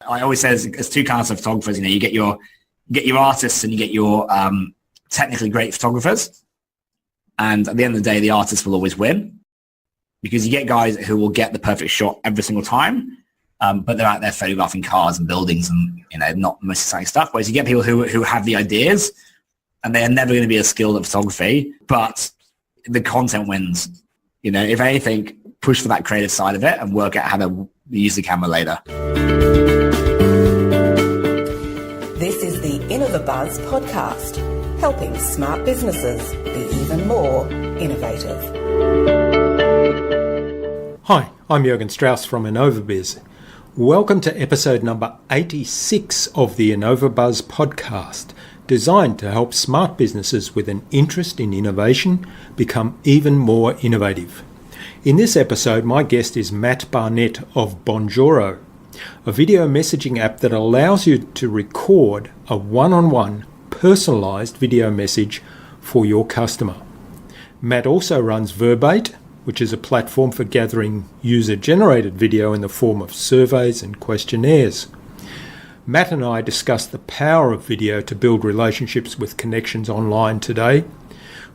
I always say there's two kinds of photographers. You get your artists and you get your technically great photographers. And at the end of the day, the artist will always win because you get guys who will get the perfect shot every single time, but they're out there photographing cars and buildings and not the most exciting stuff. Whereas you get people who have the ideas and they are never going to be as skilled at photography, but the content wins. If anything, push for that creative side of it and work out how to use the camera later. This is the InnovaBuzz podcast, helping smart businesses be even more innovative. Hi, I'm Jürgen Strauss from InnovaBuzz. Welcome to episode number 86 of the InnovaBuzz podcast, designed to help smart businesses with an interest in innovation become even more innovative. In this episode, my guest is Matt Barnett of Bonjoro, a video messaging app that allows you to record a one-on-one personalized video message for your customer. Matt also runs Verbate, which is a platform for gathering user-generated video in the form of surveys and questionnaires. Matt and I discussed the power of video to build relationships with connections online today.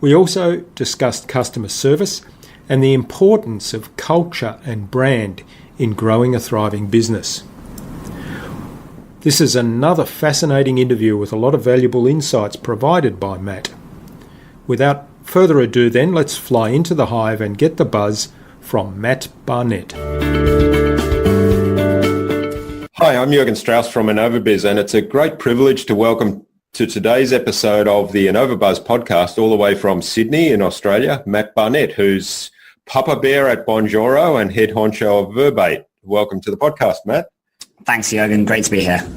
We also discussed customer service and the importance of culture and brand in growing a thriving business. This is another fascinating interview with a lot of valuable insights provided by Matt. Without further ado then, let's fly into the hive and get the buzz from Matt Barnett. Hi, I'm Jürgen Strauss from InnovaBuzz, and it's a great privilege to welcome to today's episode of the InnovaBuzz podcast, all the way from Sydney in Australia, Matt Barnett, who's Papa Bear at Bonjoro and head honcho of Verbate. Welcome to the podcast, Matt. Thanks, Jürgen. Great to be here.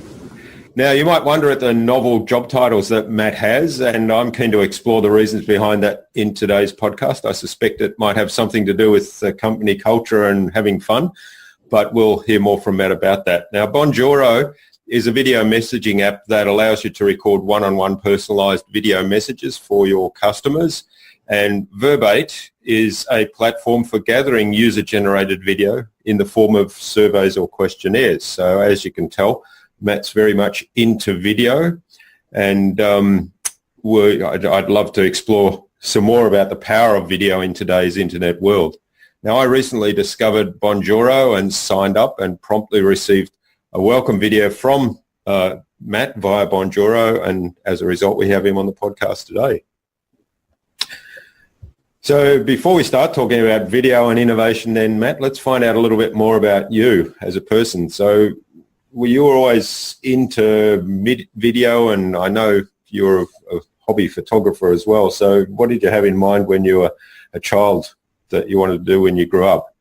Now, you might wonder at the novel job titles that Matt has, and I'm keen to explore the reasons behind that in today's podcast. I suspect it might have something to do with the company culture and having fun, but we'll hear more from Matt about that. Now, Bonjoro is a video messaging app that allows you to record one-on-one personalized video messages for your customers. And Verbate is a platform for gathering user-generated video in the form of surveys or questionnaires. So as you can tell, Matt's very much into video, and I'd love to explore some more about the power of video in today's internet world. Now, I recently discovered Bonjoro and signed up and promptly received a welcome video from Matt via Bonjoro, and as a result, we have him on the podcast today. So before we start talking about video and innovation then, Matt, let's find out a little bit more about you as a person. So were you always into video, and I know you're a hobby photographer as well. So what did you have in mind when you were a child that you wanted to do when you grew up?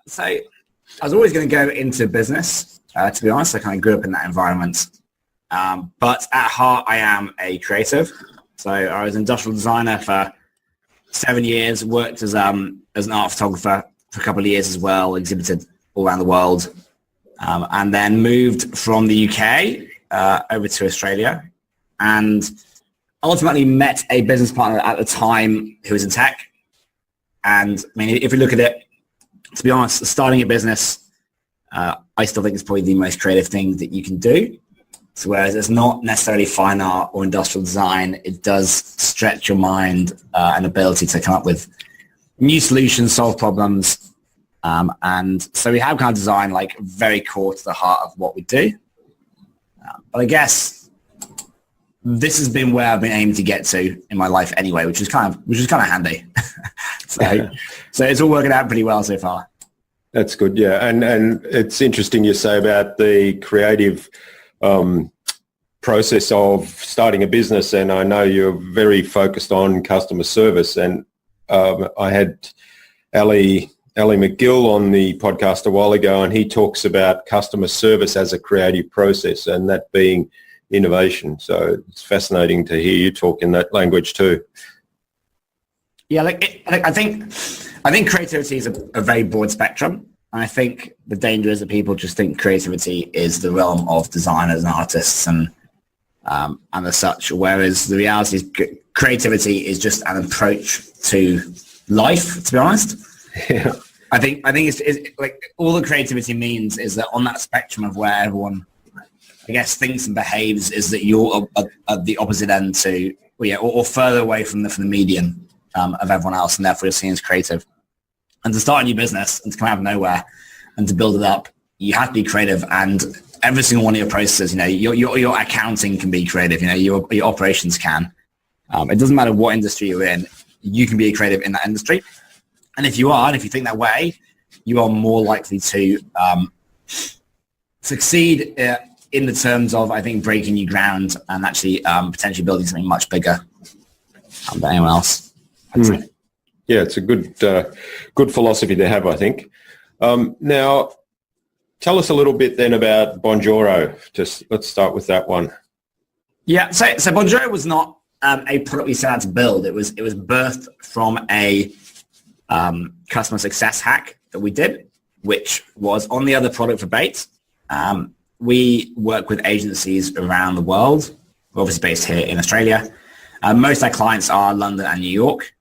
So I was always going to go into business, to be honest. I kind of grew up in that environment. But at heart, I am a creative. So I was an industrial designer for 7 years, worked as an art photographer for a couple of years as well, exhibited all around the world, and then moved from the UK over to Australia, and ultimately met a business partner at the time who was in tech. And I mean, if you look at it, to be honest, starting a business, I still think it's probably the most creative thing that you can do. So whereas it's not necessarily fine art or industrial design, it does stretch your mind and ability to come up with new solutions, solve problems. And so we have kind of design like very core to the heart of what we do. But I guess this has been where I've been aiming to get to in my life anyway, which is kind of handy. So it's all working out pretty well so far. That's good, yeah. And it's interesting you say about the creative process of starting a business, and I know you're very focused on customer service, and I had Ali McGill on the podcast a while ago, and he talks about customer service as a creative process and that being innovation. So it's fascinating to hear you talk in that language too. Yeah, I think creativity is a very broad spectrum. And I think the danger is that people just think creativity is the realm of designers and artists and as such, whereas the reality is creativity is just an approach to life, to be honest. Yeah. I think it's like all the creativity means is that on that spectrum of where everyone, I guess, thinks and behaves, is that you're at the opposite end to, or further away from the median of everyone else, and therefore you're seen as creative. And to start a new business and to come out of nowhere and to build it up, you have to be creative. And every single one of your processes, your accounting can be creative. Your operations can. It doesn't matter what industry you're in. You can be creative in that industry. And if you think that way, you are more likely to succeed in the terms of, I think, breaking new ground and actually potentially building something much bigger than anyone else. Yeah, it's a good philosophy to have, I think. Now, tell us a little bit then about Bonjoro. Let's start with that one. Yeah, so Bonjoro was not a product we set out to build. It was birthed from a customer success hack that we did, which was on the other product, Verbate. We work with agencies around the world. We're obviously based here in Australia. Most of our clients are London and New York,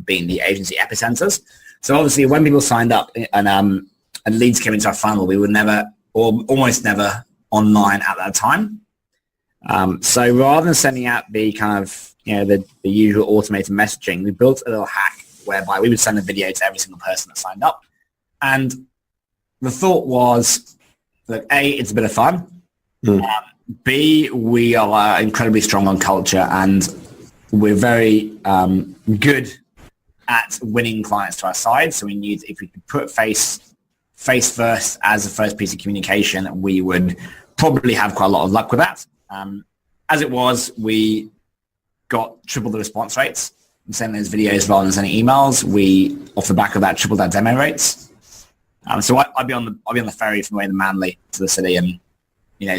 being the agency epicenters. So obviously when people signed up and leads came into our funnel, we were never, or almost never, online at that time. So rather than sending out the kind of, the usual automated messaging, we built a little hack whereby we would send a video to every single person that signed up. And the thought was that A, it's a bit of fun. B, we are incredibly strong on culture, and we're very good at winning clients to our side. So we knew if we could put face first as the first piece of communication, we would probably have quite a lot of luck with that. As it was, we got triple the response rates and sending those videos rather than sending emails. We, off the back of that, tripled our demo rates. So I'd be on the ferry from the way to Manly to the city, and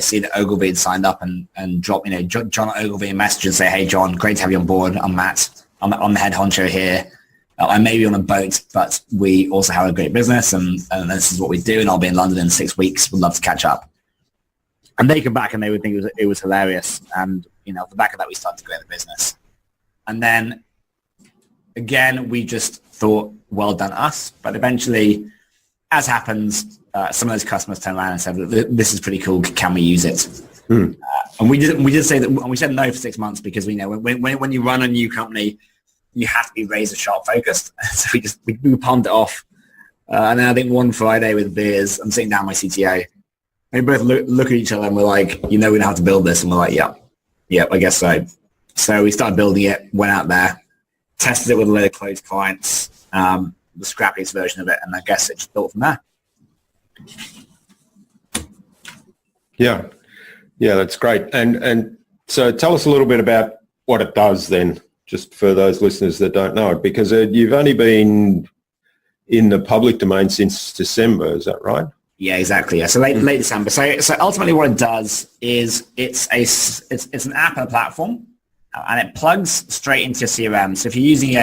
see that Ogilvy had signed up and drop John Ogilvy a message and say, "Hey John, great to have you on board. I'm Matt. I'm the head honcho here. I may be on a boat, but we also have a great business, and this is what we do. And I'll be in London in 6 weeks. Would love to catch up." And they come back and they would think it was hilarious. And off the back of that, we started to grow the business. And then again, we just thought, well done us. But eventually, as happens, some of those customers turned around and said, "This is pretty cool. Can we use it?" And we did say that, and we said no for 6 months because we know when you run a new company, you have to be razor sharp focused. So we pumped it off. And then I think one Friday with beers, I'm sitting down with my CTO. We both look at each other and we're like, we know how to build this. And we're like, yeah, I guess so. So we started building it, went out there, tested it with a load of closed clients, the scrappiest version of it, and I guess it just built from there. Yeah, that's great. And so tell us a little bit about what it does then, just for those listeners that don't know it, because you've only been in the public domain since December, is that right? Yeah, exactly. Yeah. So late December. So ultimately what it does is it's an app and a platform, and it plugs straight into your CRM. So if you're using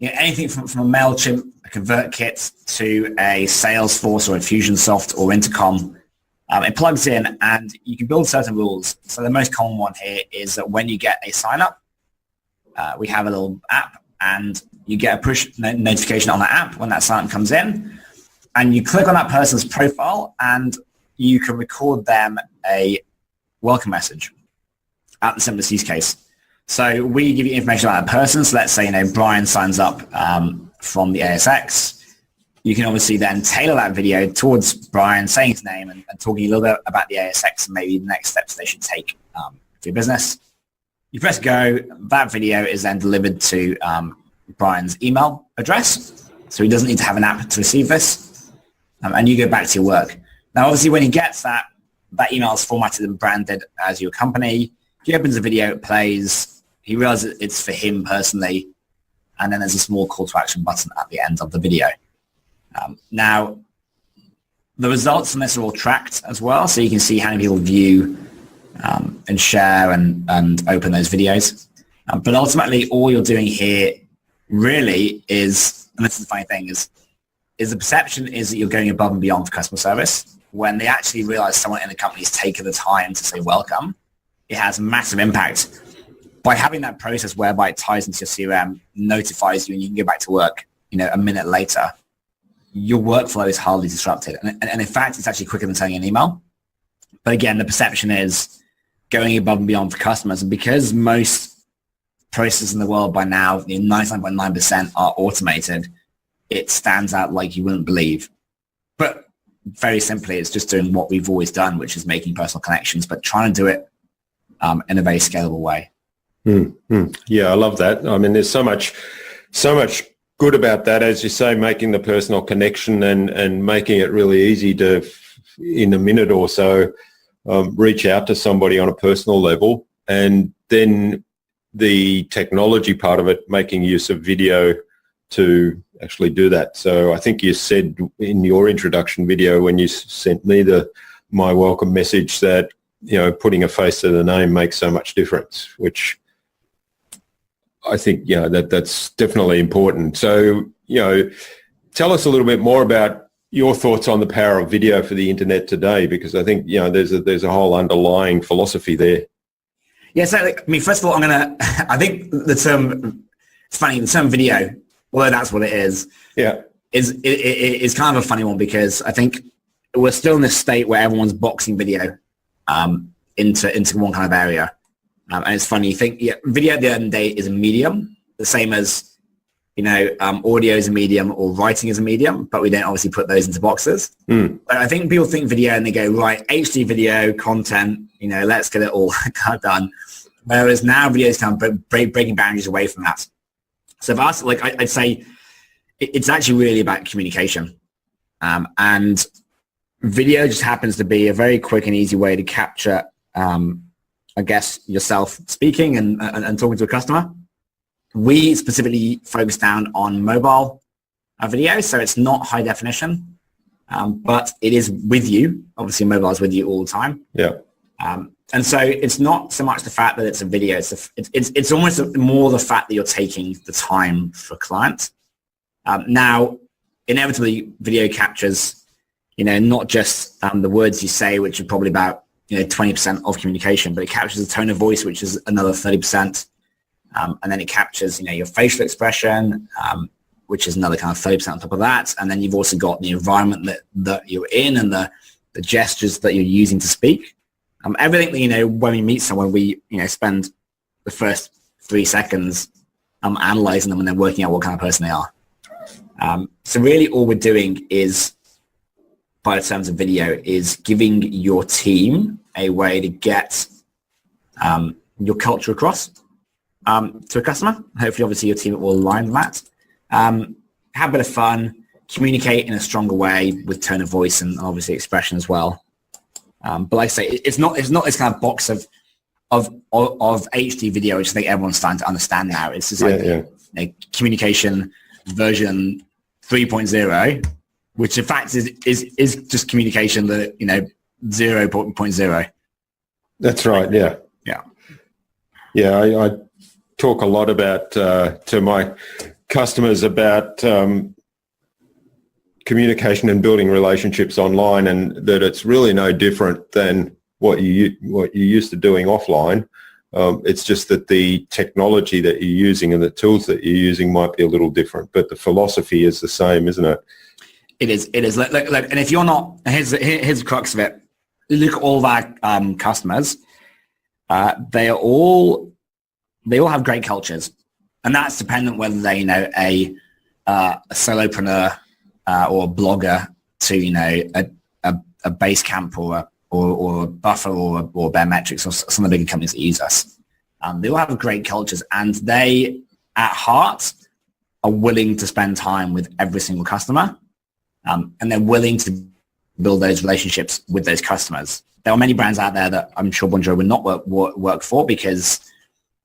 anything from a MailChimp, a ConvertKit, to a Salesforce or Infusionsoft or Intercom, it plugs in and you can build certain rules. So the most common one here is that when you get a sign up, we have a little app and you get a push notification on the app when that sign up comes in. And you click on that person's profile and you can record them a welcome message at the simplest use case. So we give you information about that person. So let's say, Brian signs up from the ASX. You can obviously then tailor that video towards Brian, saying his name and talking a little bit about the ASX and maybe the next steps they should take for your business. You press go. That video is then delivered to Brian's email address. So he doesn't need to have an app to receive this. And you go back to your work. Now, obviously, when he gets that email is formatted and branded as your company. He opens the video, it plays. He realizes it's for him personally. And then there's a small call to action button at the end of the video. Now, the results from this are all tracked as well. So you can see how many people view and share and open those videos. But ultimately, all you're doing here really is, and this is the funny thing, is the perception is that you're going above and beyond for customer service. When they actually realize someone in the company has taken the time to say welcome, it has massive impact. By having that process whereby it ties into your CRM, notifies you, and you can go back to work, a minute later, your workflow is hardly disrupted. And in fact, it's actually quicker than sending an email. But again, the perception is going above and beyond for customers. And because most processes in the world by now, 99.9% are automated, it stands out like you wouldn't believe. But very simply, it's just doing what we've always done, which is making personal connections, but trying to do it in a very scalable way. Yeah, I love that. I mean, there's so much good about that, as you say, making the personal connection and making it really easy to, in a minute or so, reach out to somebody on a personal level. And then the technology part of it, making use of video to actually do that. So I think you said in your introduction video when you sent me my welcome message that, putting a face to the name makes so much difference, which I think, that's definitely important. So, tell us a little bit more about your thoughts on the power of video for the internet today, because I think, there's a whole underlying philosophy there. Yeah, so, first of all, I think the term, it's funny, the term video, although that's what it is, is kind of a funny one, because I think we're still in this state where everyone's boxing video into one kind of area. And it's funny, you think video at the end of the day is a medium, the same as, audio is a medium or writing is a medium, but we don't obviously put those into boxes. But I think people think video and they go, right, HD video, content, let's get it all kind of done. Whereas now video is kind of breaking boundaries away from that. So for us, I'd say it's actually really about communication. And video just happens to be a very quick and easy way to capture I guess yourself speaking and talking to a customer. We specifically focus down on mobile video, so it's not high definition, but it is with you. Obviously, mobile is with you all the time. Yeah. And so it's not so much the fact that it's a video. It's almost more the fact that you're taking the time for clients. Now, inevitably, video captures, not just the words you say, which are probably about 20% of communication, but it captures the tone of voice, which is another 30%. And then it captures, your facial expression, which is another kind of 30% on top of that. And then you've also got the environment that you're in and the gestures that you're using to speak. Everything that, when we meet someone, we, spend the first 3 seconds analyzing them and then working out what kind of person they are. So really all we're doing is, by the terms of video, is giving your team a way to get your culture across to a customer. Hopefully, obviously, your team will align with that. Have a bit of fun, communicate in a stronger way with tone of voice and obviously expression as well. But like I say, it's not this kind of box of HD video, which I think everyone's starting to understand now. It's just communication version 3.0. Which in fact is just communication that 0.0. That's right. Yeah. I talk a lot about to my customers about communication and building relationships online, and that it's really no different than what you're used to doing offline. It's just that the technology that you're using and the tools that you're using might be a little different, but the philosophy is the same, isn't it? It is. Look, and if you're not, here's the crux of it. Look at all of our customers. They all have great cultures, and that's dependent whether they a solopreneur or a blogger to a Basecamp or Buffer or Baremetrics or some of the bigger companies that use us. They all have great cultures, and they at heart are willing to spend time with every single customer. And they're willing to build those relationships with those customers. There are many brands out there that I'm sure Bonjoro would not work for because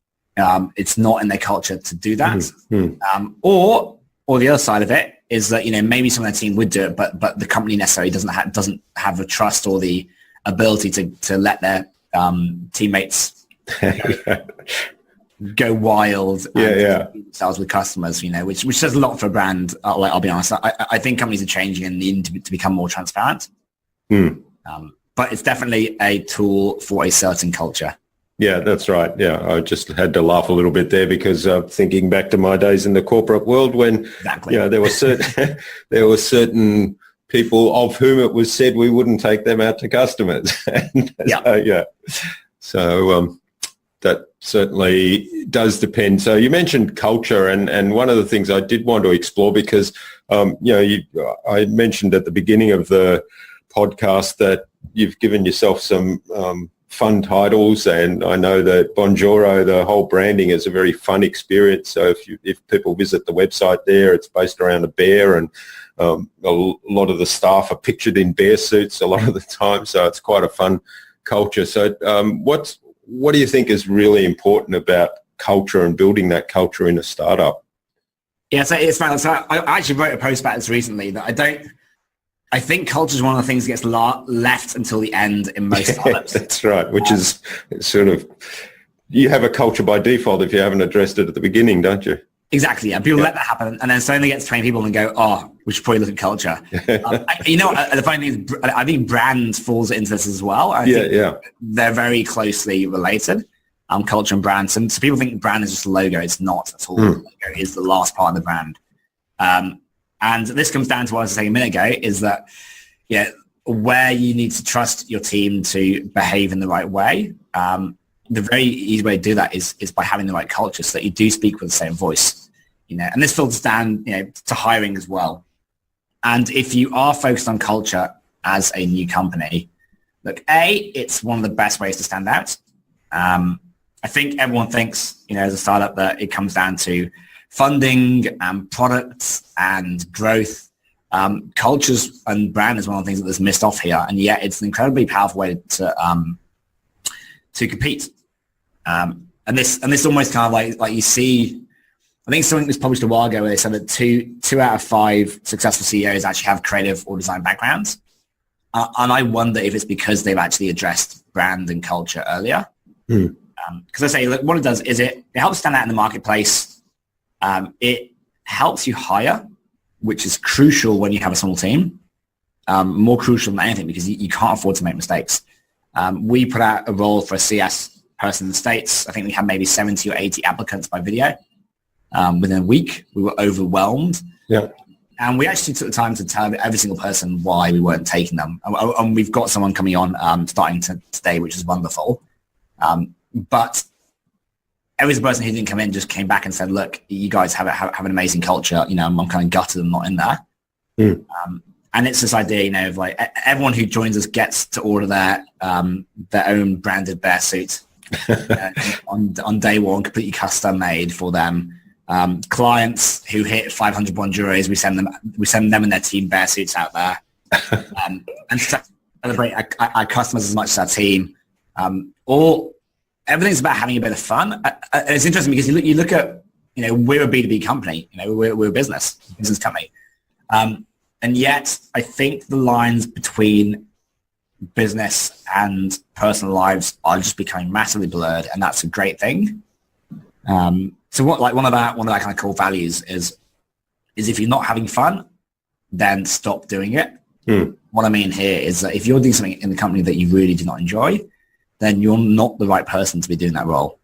it's not in their culture to do that. Mm-hmm. Or the other side of it is that maybe some of their team would do it, but the company necessarily doesn't have the trust or the ability to let their teammates go wild and themselves with customers, which says a lot for a brand. I'll be honest. I think companies are changing and need to become more transparent. But it's definitely a tool for a certain culture. Yeah, that's right. Yeah, I just had to laugh a little bit there because thinking back to my days in the corporate world when Exactly. there were certain people of whom it was said we wouldn't take them out to customers. So that certainly does depend. So you mentioned culture, and one of the things I did want to explore because I mentioned at the beginning of the podcast that you've given yourself some fun titles, and I know that Bonjoro, the whole branding is a very fun experience. So if people visit the website there, it's based around a bear, and a lot of the staff are pictured in bear suits a lot of the time. So it's quite a fun culture. So what do you think is really important about culture and building that culture in a startup? Yeah, so it's fun. So I actually wrote a post about this recently that I think culture is one of the things that gets left until the end in most startups. That's right, which is sort of, you have a culture by default if you haven't addressed it at the beginning, don't you? Exactly, yeah. People let that happen, and then suddenly get to 20 people and go, we should probably look at culture. The funny thing is, I think brand falls into this as well. I think they're very closely related, culture and brand. So people think brand is just a logo. It's not at all. The logo is the last part of the brand. And this comes down to what I was saying a minute ago, is that where you need to trust your team to behave in the right way. The very easy way to do that is by having the right culture, so that you do speak with the same voice. And this filters down to hiring as well. And if you are focused on culture as a new company, look, it's one of the best ways to stand out. I think everyone thinks, as a startup, that it comes down to funding and products and growth. Cultures and brand is one of the things that's missed off here, and yet it's an incredibly powerful way to compete. And this almost kind of like you see, I think something was published a while ago where they said that two out of 5 successful CEOs actually have creative or design backgrounds. And I wonder if it's because they've actually addressed brand and culture earlier. Because I say, look, what it does is it helps stand out in the marketplace. It helps you hire, which is crucial when you have a small team, more crucial than anything because you can't afford to make mistakes. We put out a role for a CS person in the States. I think we had maybe 70 or 80 applicants by video. Within a week, we were overwhelmed. Yeah. And we actually took the time to tell every single person why we weren't taking them. And we've got someone coming on starting today, which is wonderful. But every single person who didn't come in just came back and said, look, you guys have an amazing culture. I'm kind of gutted I'm not in there. And it's this idea, of like everyone who joins us gets to order their own branded bear suit on day one, completely custom made for them. Clients who hit 500 Bonjoros, we send them and their team bear suits out there, and celebrate our customers as much as our team. Everything's about having a bit of fun. It's interesting because you look at, we're a B2B company, we're a business company. And yet I think the lines between business and personal lives are just becoming massively blurred, and that's a great thing. So one of our kind of core values is if you're not having fun, then stop doing it. What I mean here is that if you're doing something in the company that you really do not enjoy, then you're not the right person to be doing that role.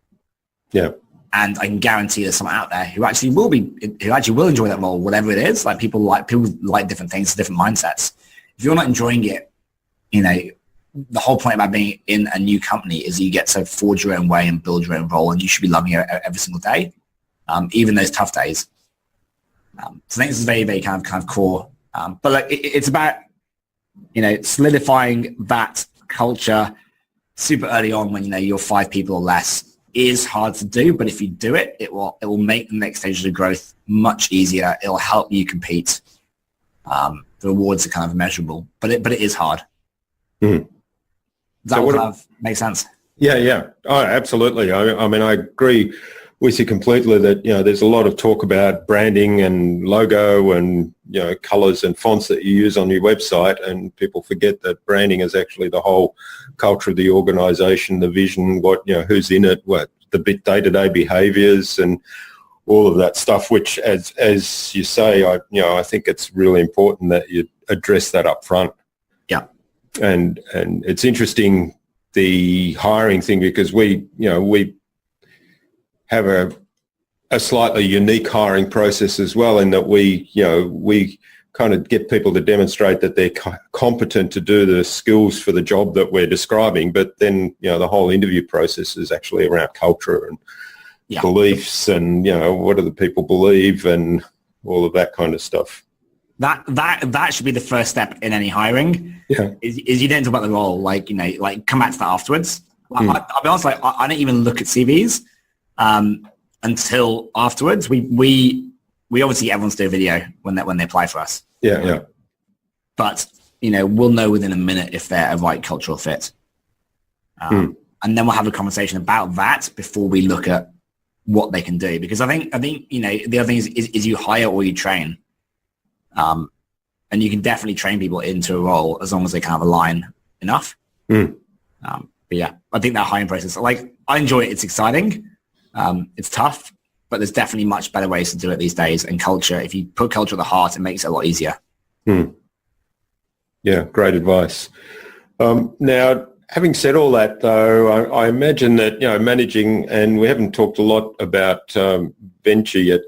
Yeah. And I can guarantee there's someone out there who actually will enjoy that role, whatever it is. Like people like different things, different mindsets. If you're not enjoying it, the whole point about being in a new company is you get to forge your own way and build your own role, and you should be loving it every single day, even those tough days. So I think this is very, very kind of core. But it's about, solidifying that culture super early on when, you're 5 people or less is hard to do. But if you do it, it will make the next stage of growth much easier. It'll help you compete. The rewards are kind of measurable, but it is hard. Does that make sense? Yeah. Oh, absolutely. I mean, I agree with you completely that, there's a lot of talk about branding and logo and, colors and fonts that you use on your website, and people forget that branding is actually the whole culture of the organization, the vision, who's in it, what the day-to-day behaviors and all of that stuff, which as you say, I think it's really important that you address that up front. Yeah. And it's interesting the hiring thing, because we have a slightly unique hiring process as well, in that we kind of get people to demonstrate that they're competent to do the skills for the job that we're describing. But then, the whole interview process is actually around culture and beliefs and, what do the people believe and all of that kind of stuff. That should be the first step in any hiring. Yeah. Is you don't talk about the role, like come back to that afterwards. I'll be honest, I don't even look at CVs until afterwards. We obviously get everyone to do a video when they apply for us. Yeah. But we'll know within a minute if they're a right cultural fit, and then we'll have a conversation about that before we look at what they can do. Because I think the other thing is you hire or you train, and you can definitely train people into a role as long as they kind of align enough. But yeah, I think that hiring process, I enjoy it. It's exciting. It's tough. But there's definitely much better ways to do it these days. And culture, if you put culture at the heart, it makes it a lot easier. Yeah, great advice. Now, having said all that, though, I imagine that, managing, and we haven't talked a lot about venture yet,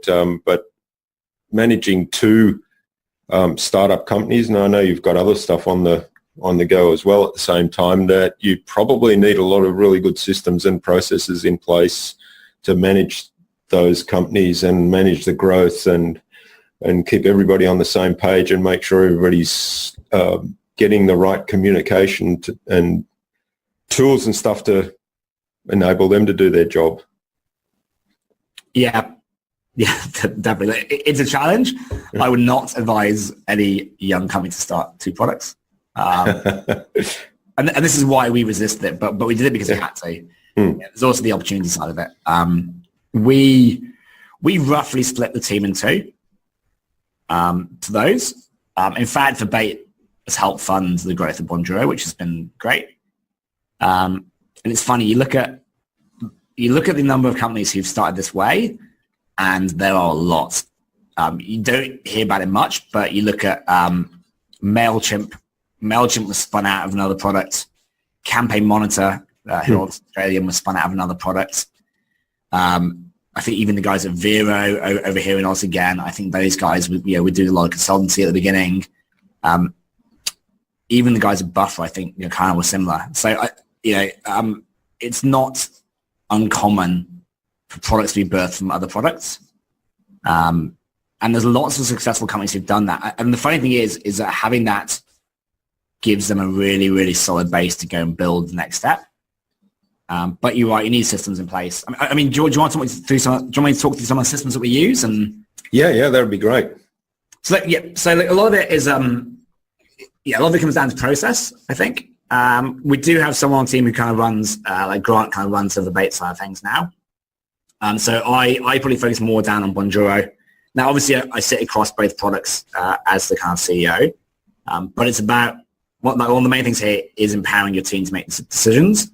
but managing two startup companies, and I know you've got other stuff on the go as well at the same time, that you probably need a lot of really good systems and processes in place to manage those companies and manage the growth and keep everybody on the same page and make sure everybody's getting the right communication and tools and stuff to enable them to do their job. Yeah, definitely. It's a challenge. I would not advise any young company to start two products. And this is why we resisted it, but we did it because we had to. There's also the opportunity side of it. We roughly split the team in two to those. In fact, Verbate has helped fund the growth of Bonjoro, which has been great. And it's funny, you look at the number of companies who've started this way, and there are a lot. You don't hear about it much, but you look at MailChimp. MailChimp was spun out of another product. Campaign Monitor, who are Australian, was spun out of another product. I think even the guys at Vero over here in Oz again, I think those guys would do a lot of consultancy at the beginning. Even the guys at Buffer, I think, kind of were similar. So, it's not uncommon for products to be birthed from other products. And there's lots of successful companies who've done that. And the funny thing is that having that gives them a really, really solid base to go and build the next step. But you're right, you need systems in place. I mean, do you want me to talk through some of the systems that we use? And yeah, that would be great. So a lot of it is, a lot of it comes down to process, I think. We do have someone on the team who kind of runs, Grant kind of runs the Verbate side of things now. So I probably focus more down on Bonjoro. Now, obviously, I sit across both products as the kind of CEO, but it's about, one of the main things here is empowering your team to make decisions.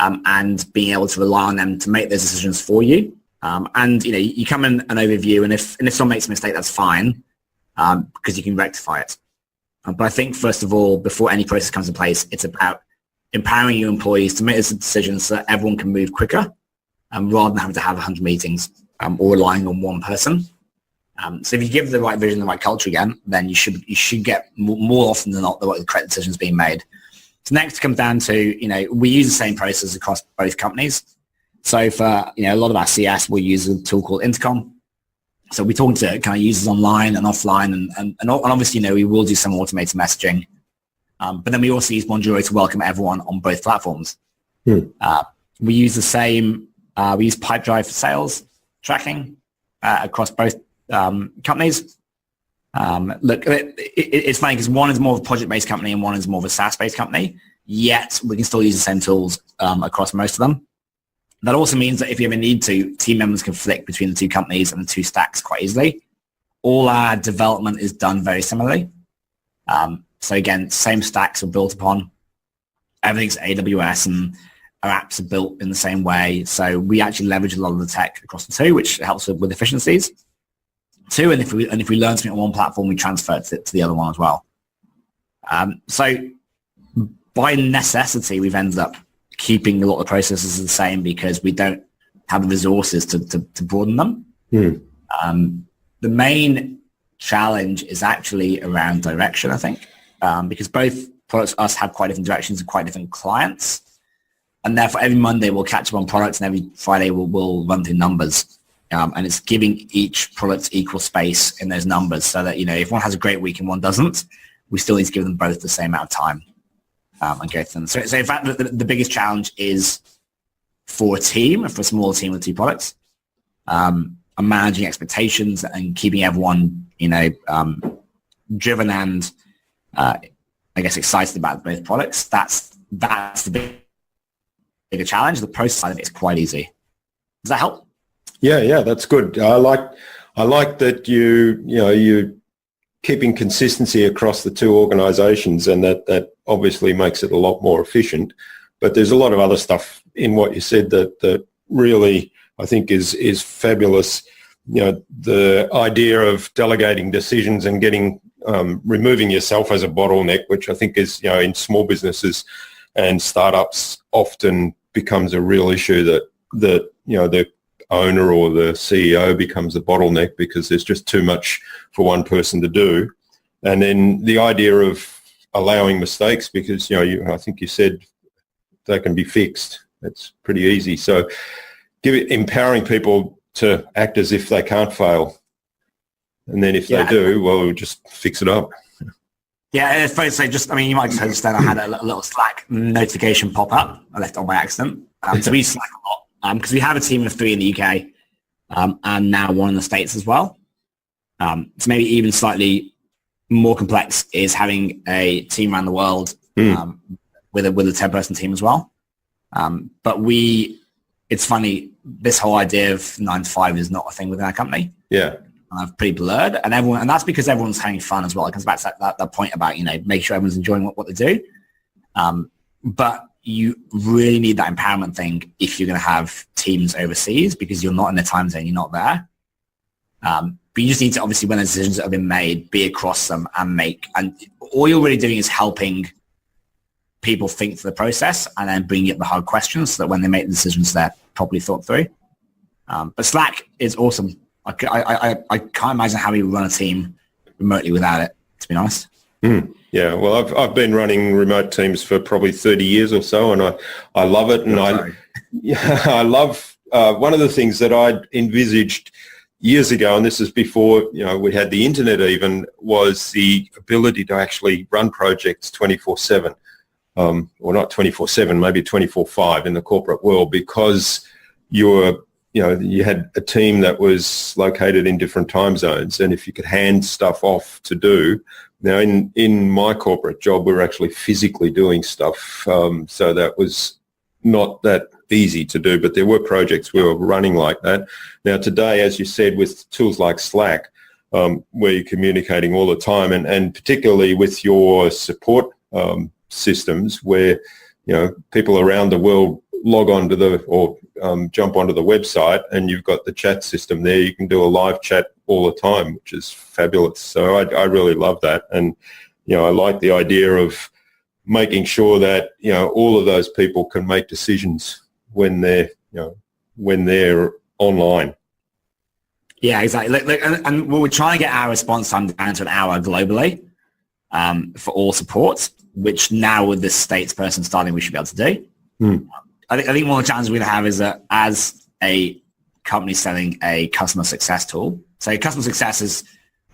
And being able to rely on them to make those decisions for you. And, you come in an overview, and if someone makes a mistake, that's fine, because you can rectify it. But I think, first of all, before any process comes in place, it's about empowering your employees to make those decisions so that everyone can move quicker, rather than having to have 100 meetings or relying on one person. So if you give the right vision, the right culture again, then you should get more often than not the correct decisions being made. So next comes down to, we use the same process across both companies. So for, a lot of our CS, we use a tool called Intercom. So we're talking to kind of users online and offline, and obviously, we will do some automated messaging. But then we also use Bonjoro to welcome everyone on both platforms. We use the same, we use Pipedrive for sales tracking across both companies. Look, it's funny because one is more of a project-based company and one is more of a SaaS-based company, yet we can still use the same tools across most of them. That also means that if you ever need to, team members can flick between the two companies and the two stacks quite easily. All our development is done very similarly. So again, same stacks are built upon. Everything's AWS and our apps are built in the same way. So we actually leverage a lot of the tech across the two, which helps with efficiencies. Two, and if we learn something on one platform, we transfer it to the other one as well. So by necessity, we've ended up keeping a lot of the processes the same because we don't have the resources to broaden them. The main challenge is actually around direction, I think, because both products us have quite different directions and quite different clients. And therefore, every Monday we'll catch up on products, and every Friday we'll run through numbers. And it's giving each product equal space in those numbers so that, if one has a great week and one doesn't, we still need to give them both the same amount of time and go through them. So in fact, the biggest challenge is for a small team with 2 products, managing expectations and keeping everyone, driven and, I guess, excited about both products. That's the bigger challenge. The process side of it is quite easy. Does that help? Yeah, that's good. I like that you're keeping consistency across the 2 organizations, and that obviously makes it a lot more efficient. But there's a lot of other stuff in what you said that really I think is fabulous. The idea of delegating decisions and getting removing yourself as a bottleneck, which I think is, in small businesses and startups often becomes a real issue, that the owner or the CEO becomes a bottleneck because there's just too much for one person to do. And then the idea of allowing mistakes, because I think you said they can be fixed. That's pretty easy. So empowering people to act as if they can't fail, and then if they do, well, we'll just fix it up. Yeah, it's funny to say, you might just understand I had a little Slack notification pop up. I left it on by accident. So we use Slack a lot because we have a team of 3 in the UK and now 1 in the States as well. So maybe even slightly more complex is having a team around the world with a 10-person team as well. But it's funny, this whole idea of 9 to 5 is not a thing within our company. Yeah. Pretty blurred, and that's because everyone's having fun as well. It comes back to that point about make sure everyone's enjoying what they do. But you really need that empowerment thing if you're going to have teams overseas, because you're not in the time zone, you're not there. But you just need to, obviously, when the decisions that have been made, be across them and all you're really doing is helping people think through the process and then bringing up the hard questions so that when they make the decisions, they're properly thought through. But Slack is awesome. I can't imagine how we run a team remotely without it, to be honest. Yeah, well, I've been running remote teams for probably 30 years or so, and I love it. And I love one of the things that I envisaged years ago, and this is before we had the internet even, was the ability to actually run projects 24/7, or not 24/7, maybe 24/5 in the corporate world, because you had a team that was located in different time zones, and if you could hand stuff off to do. Now, in my corporate job, we're actually physically doing stuff, so that was not that easy to do, but there were projects we were running like that. Now, today, as you said, with tools like Slack, where you're communicating all the time, and particularly with your support systems, where people around the world log on to jump onto the website, and you've got the chat system there. You can do a live chat all the time, which is fabulous. So I really love that. And, I like the idea of making sure that, all of those people can make decisions when they're online. Yeah, exactly. And we're trying to get our response time down to an hour globally for all support, which now with this States person starting, we should be able to do. I think one of the challenges we're going to have is that as a company selling a customer success tool, so customer success is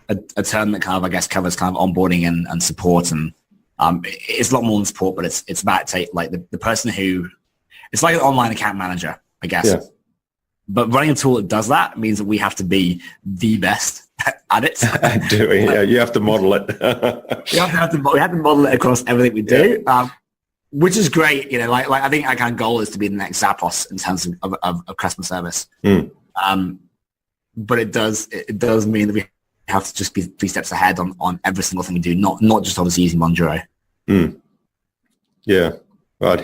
a term that kind of, I guess, covers kind of onboarding and support, and it's a lot more than support, but it's about the person who, it's like an online account manager, I guess. Yeah. But running a tool that does that means that we have to be the best at it. You have to model it. we have to model it across everything we do. Yeah. Which is great, I think our kind of goal is to be the next Zappos in terms of customer service. But it does mean that we have to just be 3 steps ahead on every single thing we do, not just obviously using Bonjoro. Yeah, right.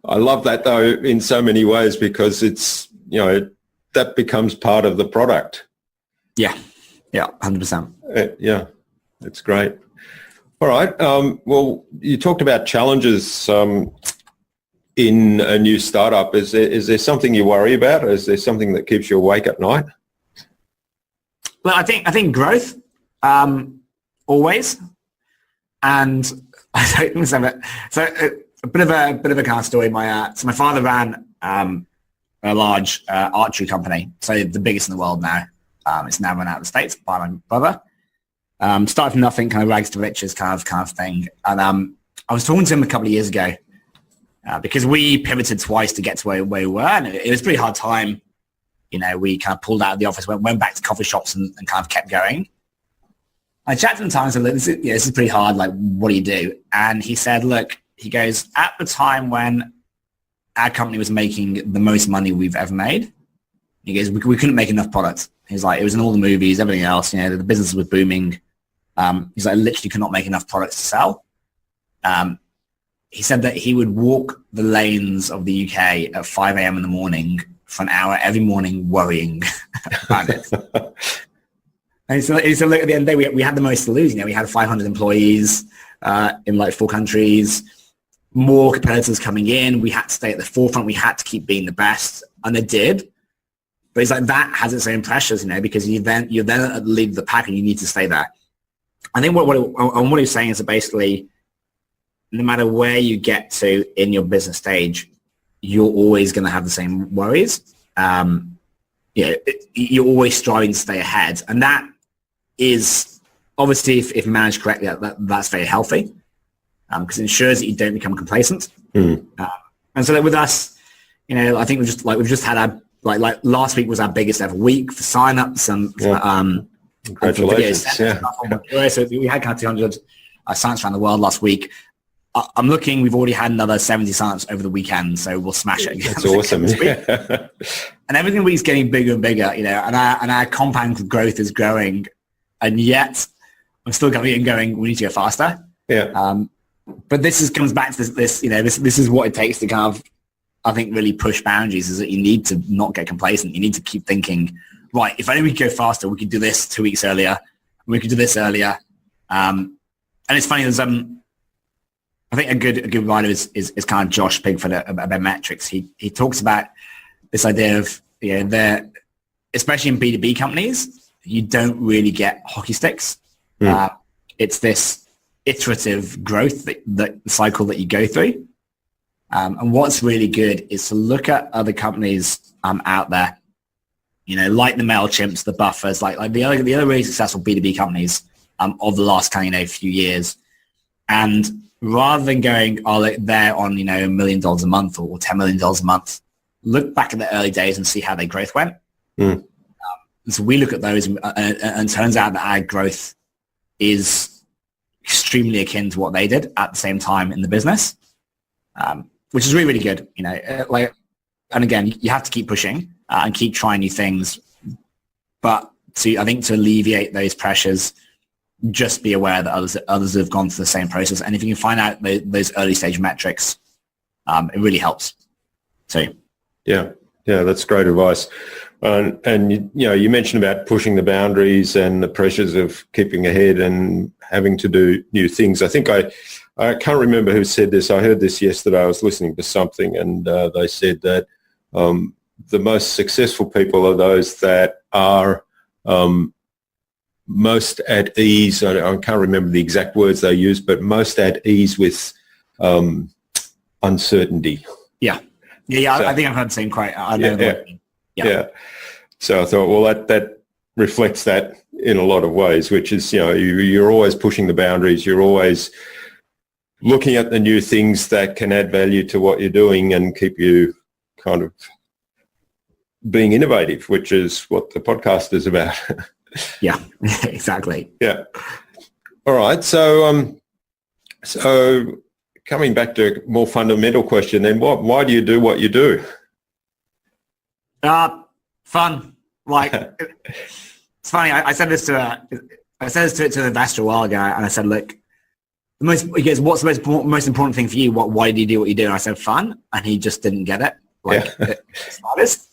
I love that though in so many ways, because it's, that becomes part of the product. Yeah, 100%. Yeah, that's great. All right. Well, you talked about challenges in in a new startup? Is there something you worry about? Is there something that keeps you awake at night? Well, I think growth, always, and I don't so a bit of a kind of story. My father ran a large archery company, so the biggest in the world now. It's now run out of the States by my brother. Started from nothing, kind of rags to riches kind of thing. And I was talking to him a couple of years ago because we pivoted twice to get to where we were, and it was a pretty hard time. You know, we kind of pulled out of the office, went back to coffee shops and kind of kept going. I chatted to him times and said, this is pretty hard. Like, what do you do? And he said, look, he goes, at the time when our company was making the most money we've ever made, he goes, we couldn't make enough products. He's like, it was in all the movies, everything else, you know, the business was booming. He's like, literally could not make enough products to sell. He said that he would walk the lanes of the UK at 5 a.m. in the morning for an hour every morning worrying about it. And he said, look, at the end of the day, we had the most to lose. You know, we had 500 employees in like 4 countries, more competitors coming in. We had to stay at the forefront. We had to keep being the best. And they did. But it's like that has its own pressures, you know, because you're then at the lead of the pack and you need to stay there. I think what he's saying is that basically, no matter where you get to in your business stage, you're always going to have the same worries. You're always striving to stay ahead. And that is obviously, if managed correctly, that's very healthy because it ensures that you don't become complacent. And so that with us, you know, I think we've just had our, like last week was our biggest ever week for signups and congratulations. So we had kind of 200 signups around the world last week. I'm looking, we've already had another 70 signups over the weekend, so we'll smash it again. That's awesome. And everything is getting bigger and bigger, you know, and our compound growth is growing, and yet I'm still coming and going, we need to go faster. But this comes back to this, you know, this is what it takes to kind of, I think, really push boundaries, is that you need to not get complacent. You need to keep thinking, right, if only we could go faster, we could do this 2 weeks earlier, we could do this earlier. And it's funny, there's I think a good writer is kind of Josh Pigford about metrics. He talks about this idea of, you know, especially in B2B companies, you don't really get hockey sticks. It's this iterative growth that cycle that you go through. And what's really good is to look at other companies out there, you know, like the MailChimps, the Buffers, like the other really successful B2B companies of the last kind of few years. And rather than going, they're on, you know, $1 million a month or $10 million a month, look back at the early days and see how their growth went. And so we look at those and it turns out that our growth is extremely akin to what they did at the same time in the business, which is really, really good. You know, and again, you have to keep pushing and keep trying new things. But I think to alleviate those pressures, just be aware that others have gone through the same process. And if you can find out those early stage metrics, it really helps. So, yeah, that's great advice. And you know, you mentioned about pushing the boundaries and the pressures of keeping ahead and having to do new things. I think I can't remember who said this. I heard this yesterday. I was listening to something, and they said that the most successful people are those that are most at ease. I can't remember the exact words they used, but most at ease with uncertainty. Yeah. So, I think I've heard the same quote. I know. Yeah. So I thought, well, that reflects that in a lot of ways, which is, you know, you're always pushing the boundaries. You're always looking at the new things that can add value to what you're doing and keep you kind of being innovative, which is what the podcast is about. Yeah, exactly. Yeah. All right. So coming back to a more fundamental question, then why do you do what you do? Fun. Like, it's funny. I said this to an investor a while ago, and I said, look, what's the most important thing for you? Why do you do what you do? And I said, fun, and he just didn't get it. Like, the slightest.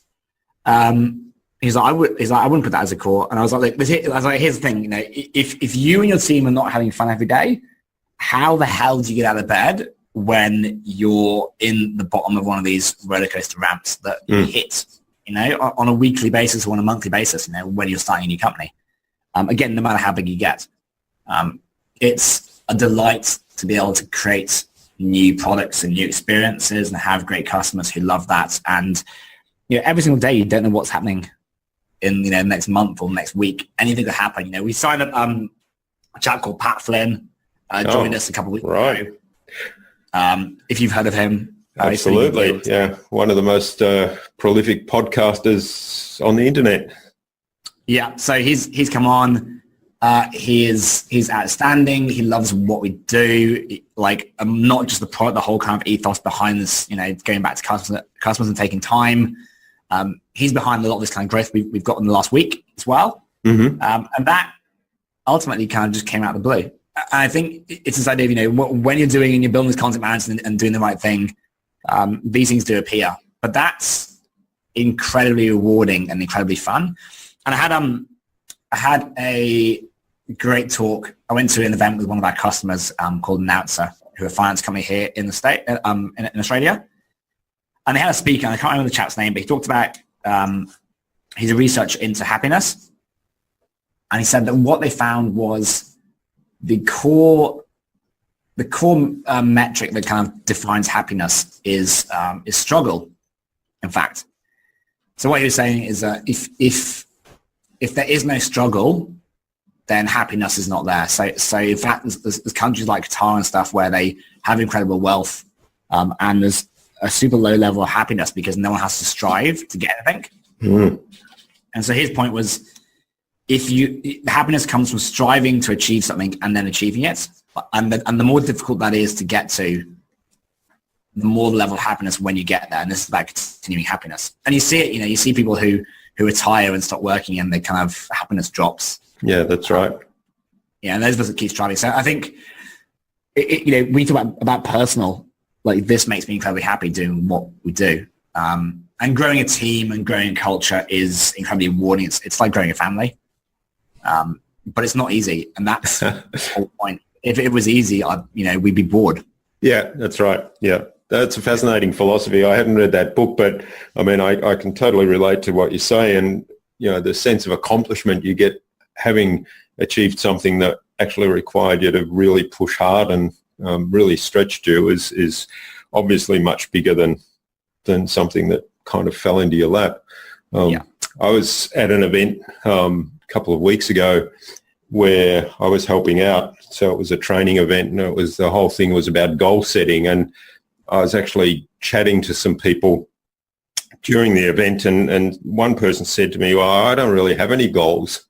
He's like, I wouldn't put that as a core. And I was like, here's the thing, you know, if you and your team are not having fun every day, how the hell do you get out of bed when you're in the bottom of one of these roller coaster ramps that you hit, on a weekly basis or on a monthly basis, when you're starting a new company. Again, no matter how big you get. It's a delight to be able to create new products and new experiences and have great customers who love that. And, every single day you don't know what's happening in, the next month or next week. Anything could happen. We signed up a chap called Pat Flynn, joined us a couple of weeks ago. If you've heard of him. Absolutely. Yeah. One of the most prolific podcasters on the internet. Yeah. So he's come on. He's outstanding. He loves what we do. Like, not just the product, the whole kind of ethos behind this, going back to customers and taking time. He's behind a lot of this kind of growth we've got in the last week as well. And that ultimately kind of just came out of the blue. And I think it's this idea of, when you're doing and you're building this content management and doing the right thing, these things do appear. But that's incredibly rewarding and incredibly fun. And I had a great talk. I went to an event with one of our customers called Announcer, who are a finance company here in the state, in Australia. And they had a speaker, and I can't remember the chap's name, but he talked about his research into happiness. And he said that what they found was the core metric that kind of defines happiness is struggle, in fact. So what he was saying is that if there is no struggle, then happiness is not there. So in fact, there's countries like Qatar and stuff where they have incredible wealth, and there's a super low level of happiness because no one has to strive to get anything. And so his point was, happiness comes from striving to achieve something and then achieving it. And the more difficult that is to get to, the more the level of happiness when you get there. And this is about continuing happiness. And you see it, you see people who retire and stop working and they kind of happiness drops. Yeah, that's right. And those of us that keep striving. So I think, we talk about personal, like, this makes me incredibly happy doing what we do. And growing a team and growing a culture is incredibly rewarding. It's like growing a family. But it's not easy. And that's the whole point. If it was easy, we'd be bored. Yeah, that's right. Yeah. That's a fascinating philosophy. I haven't read that book, but I mean, I can totally relate to what you say. And, the sense of accomplishment you get having achieved something that actually required you to really push hard and really stretched you is obviously much bigger than something that kind of fell into your lap. I was at an event a couple of weeks ago where I was helping out. So it was a training event, and the whole thing was about goal setting. And I was actually chatting to some people during the event, and one person said to me, "Well, I don't really have any goals."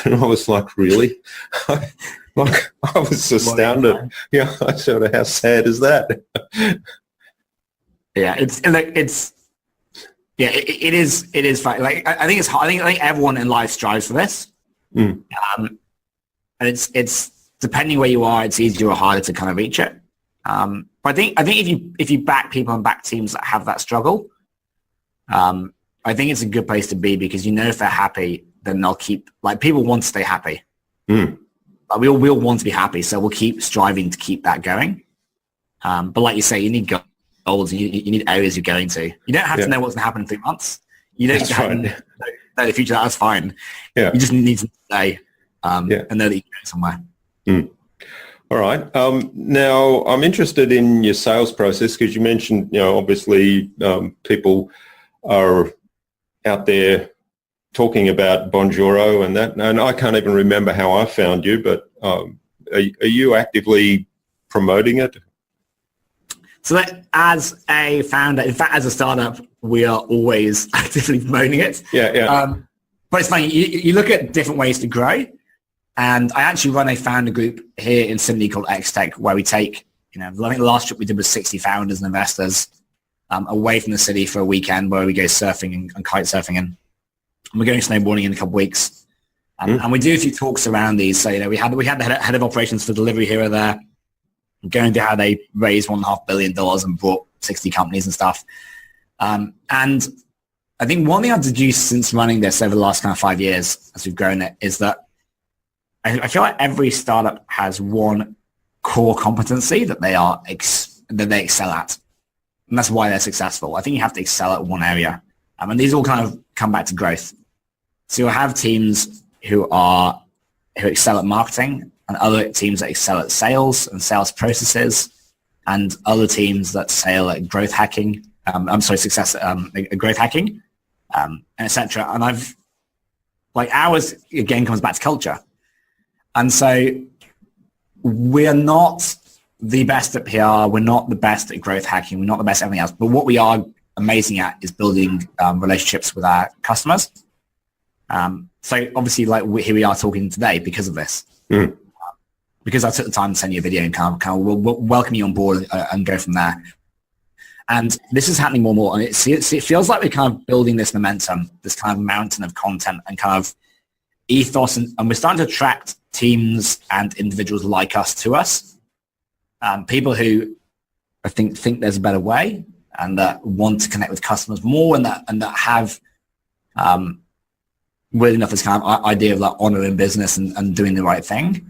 And I was like, "Really?" I was astounded. Yeah, I sort of, how sad is that? Yeah, it is fun. Like, I think it's hard. I think everyone in life strives for this. And it's depending where you are, it's easier or harder to kind of reach it. But I think if you back people and back teams that have that struggle, I think it's a good place to be, because if they're happy, then they'll keep, like, people want to stay happy. Like, we all want to be happy, so we'll keep striving to keep that going. But like you say, you need goals, you need areas you're going to. You don't have to know what's going to happen in 3 months. You don't have to know the future. That's fine. Yeah. You just need to stay and know that you're going somewhere. All right. Now, I'm interested in your sales process, because you mentioned, obviously people are out there talking about Bonjoro and that, and I can't even remember how I found you, but are you actively promoting it? So that, as a founder, in fact, as a startup, we are always actively promoting it. But it's funny, you look at different ways to grow. And I actually run a founder group here in Sydney called X-Tech, where we take, I think the last trip we did was 60 founders and investors away from the city for a weekend, where we go surfing and kite surfing, and we're going snowboarding in a couple of weeks. And we do a few talks around these. So, we had the head of operations for delivery here or there, going to how they raised $1.5 billion and brought 60 companies and stuff. And I think one thing I've deduced since running this over the last kind of 5 years as we've grown it is that I feel like every startup has one core competency that they are that they excel at. And that's why they're successful. I think you have to excel at one area. And these all kind of come back to growth. So you'll have teams who excel at marketing, and other teams that excel at sales and sales processes, and other teams that excel at growth hacking. Growth hacking, etc. And ours again comes back to culture. And so we're not the best at PR. We're not the best at growth hacking. We're not the best at everything else. But what we are amazing at is building relationships with our customers. So obviously, here we are talking today because of this. Because I took the time to send you a video and kind of welcome you on board and go from there. And this is happening more and more. And it feels like we're kind of building this momentum, this kind of mountain of content and kind of ethos. And we're starting to attract teams and individuals like us to us. People who I think there's a better way and that want to connect with customers more and that have really enough this kind of idea of honor in business and doing the right thing.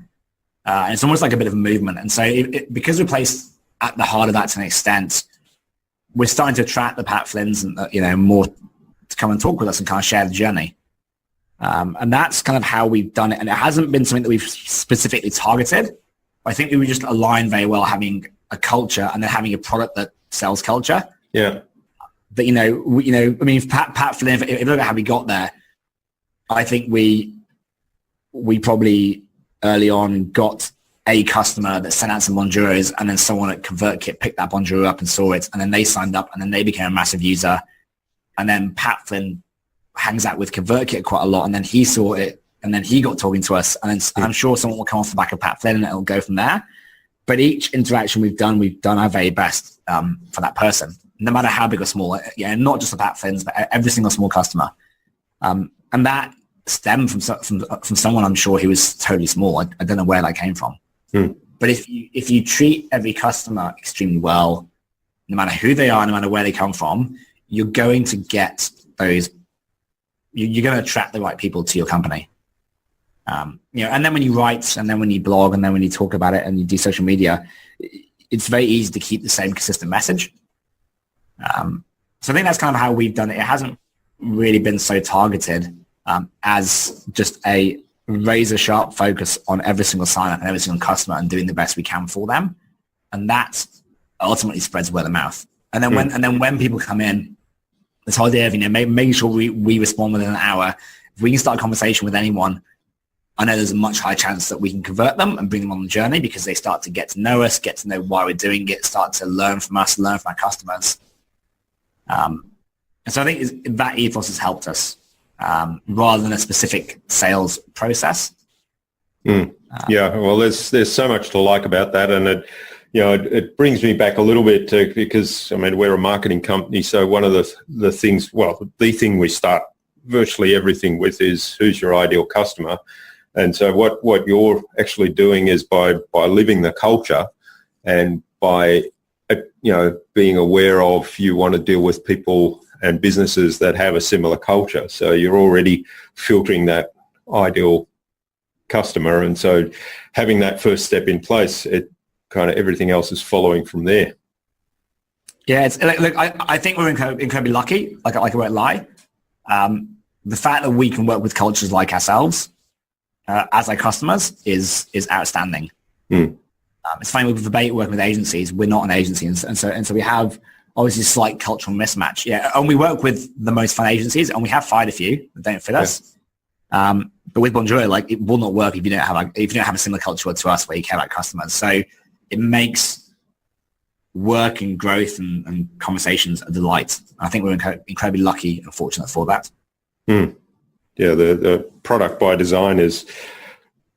And it's almost like a bit of a movement. And so because we're placed at the heart of that to an extent, we're starting to attract the Pat Flynn's and, more to come and talk with us and kind of share the journey. And that's kind of how we've done it. And it hasn't been something that we've specifically targeted. I think we were just aligned very well having a culture and then having a product that sells culture. Yeah. But, Pat Flynn, if you look at how we got there, I think we probably early on got a customer that sent out some Bonjoros, and then someone at ConvertKit picked that Bonjoro up and saw it, and then they signed up, and then they became a massive user. And then Pat Flynn hangs out with ConvertKit quite a lot, and then he saw it, and then he got talking to us, and then I'm sure someone will come off the back of Pat Flynn, and it'll go from there. But each interaction we've done our very best for that person, no matter how big or small. Not just the Pat Flynn's, but every single small customer. And that stemmed from someone I'm sure he was totally small. I don't know where that came from. But if you treat every customer extremely well, no matter who they are, no matter where they come from, you're going to get those. You're going to attract the right people to your company. And then when you write, and then when you blog, and then when you talk about it, and you do social media, it's very easy to keep the same consistent message. So I think that's kind of how we've done it. It hasn't really been so targeted as just a razor sharp focus on every single sign-up and every single customer and doing the best we can for them, and that ultimately spreads word of mouth. And then when people come in, this whole idea of making sure we respond within an hour. If we can start a conversation with anyone, I know there's a much higher chance that we can convert them and bring them on the journey because they start to get to know us, get to know why we're doing it, start to learn from us, learn from our customers. And so I think that ethos has helped us. Rather than a specific sales process. Yeah, well, there's so much to like about that, and it brings me back a little bit because we're a marketing company, so one of the things, the thing we start virtually everything with is who's your ideal customer, and so what you're actually doing is by living the culture and by being aware of you want to deal with people and businesses that have a similar culture. So you're already filtering that ideal customer. And so having that first step in place, it kind of everything else is following from there. Yeah, I think we're incredibly lucky, like I won't lie. The fact that we can work with cultures like ourselves as our customers is outstanding. It's funny with Verbate working with agencies, we're not an agency. And so we have obviously a slight cultural mismatch. Yeah, and we work with the most fun agencies, and we have fired a few that don't fit us. But with Bonjoro, it will not work if you don't have a similar culture to us where you care about customers. So it makes work and growth and conversations a delight. I think we're incredibly lucky and fortunate for that. Yeah, the product by design is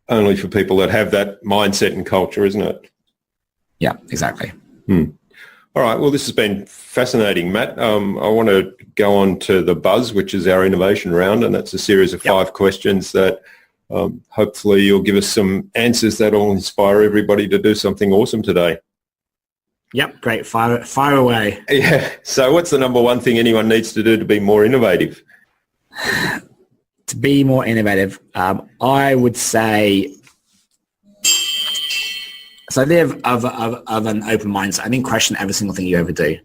only for people that have that mindset and culture, isn't it? Yeah, exactly. All right. Well, this has been fascinating, Matt. I want to go on to the Buzz, which is our innovation round, and that's a series of 5 questions that hopefully you'll give us some answers that will inspire everybody to do something awesome today. Yep, great. Fire away. Yeah. So what's the number one thing anyone needs to do to be more innovative? To be more innovative, I would say So the idea of an open mindset, I think question every single thing you ever do,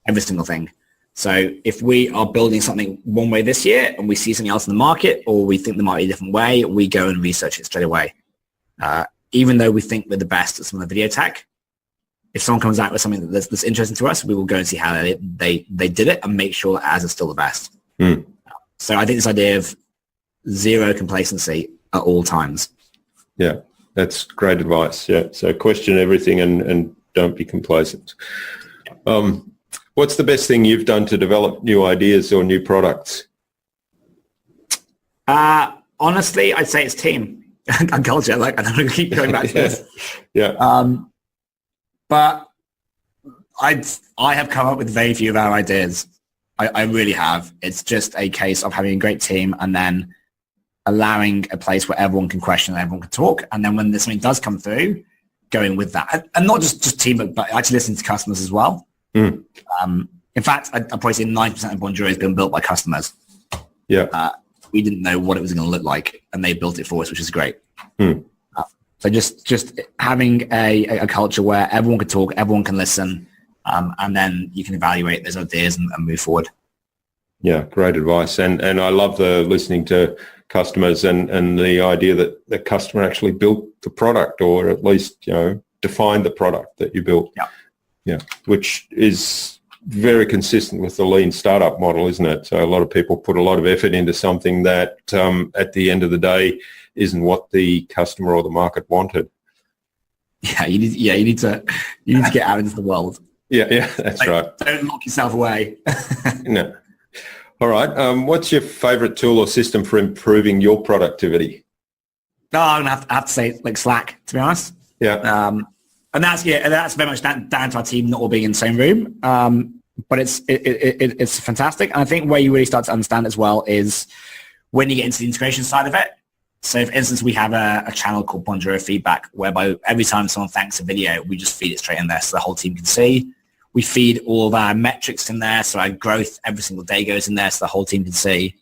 every single thing. So if we are building something one way this year and we see something else in the market, or we think there might be a different way, we go and research it straight away. Even though we think we're the best at some of the video tech, if someone comes out with something that's interesting to us, we will go and see how they did it and make sure that ours is still the best. So I think this idea of zero complacency at all times. Yeah, that's great advice. Yeah, so question everything and don't be complacent. What's the best thing you've done to develop new ideas or new products? Honestly, I'd say it's team and culture. Like, I don't want to keep going back to this. Yeah. But I have come up with very few of our ideas. I really have. It's just a case of having a great team and then allowing a place where everyone can question and everyone can talk. And then when something does come through, going with that. And not just team, but actually listening to customers as well. In fact, I'd probably say 90% of Bonjoro has been built by customers. Yeah. We didn't know what it was going to look like, and they built it for us, which is great. So just having a culture where everyone can talk, everyone can listen, and then you can evaluate those ideas and move forward. Yeah, great advice. And I love the listening to customers and the idea that the customer actually built the product, or at least, defined the product that you built. Yeah, which is very consistent with the lean startup model, isn't it? So a lot of people put a lot of effort into something that at the end of the day isn't what the customer or the market wanted. Yeah, you need to get out into the world. Yeah, that's right. Don't lock yourself away. No. All right. What's your favorite tool or system for improving your productivity? No, I'm gonna have to say like Slack, to be honest. Yeah. And that's very much down to our team not all being in the same room. But it's fantastic. And I think where you really start to understand as well is when you get into the integration side of it. So for instance, we have a channel called Bonjoro Feedback, whereby every time someone thanks a video, we just feed it straight in there so the whole team can see. We feed all of our metrics in there, so our growth every single day goes in there so the whole team can see.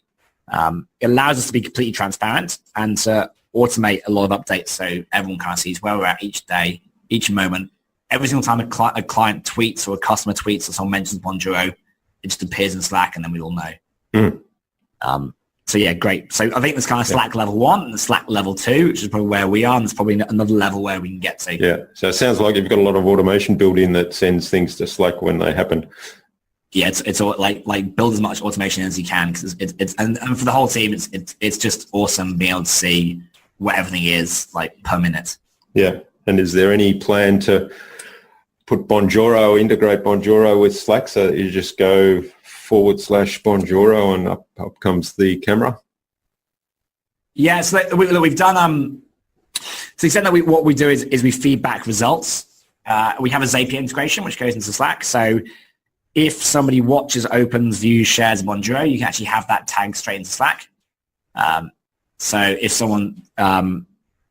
It allows us to be completely transparent and to automate a lot of updates so everyone kind of sees where we're at each day, each moment. Every single time a client tweets or a customer tweets or someone mentions Bonjoro, it just appears in Slack and then we all know. So yeah, great. So I think there's kind of Slack level 1 and the Slack level 2, which is probably where we are, and there's probably another level where we can get to. Yeah. So it sounds like you've got a lot of automation built in that sends things to Slack when they happen. Yeah, it's all like build as much automation as you can, because it's and for the whole team, it's just awesome being able to see what everything is like per minute. Yeah. And is there any plan to put Bonjoro, integrate Bonjoro with Slack so that you just go /Bonjoro and up comes the camera? Yeah, so we've done, to the extent that what we do is we feed back results. We have a Zapier integration, which goes into Slack. So if somebody watches, opens, views, shares Bonjoro, you can actually have that tagged straight into Slack. So if someone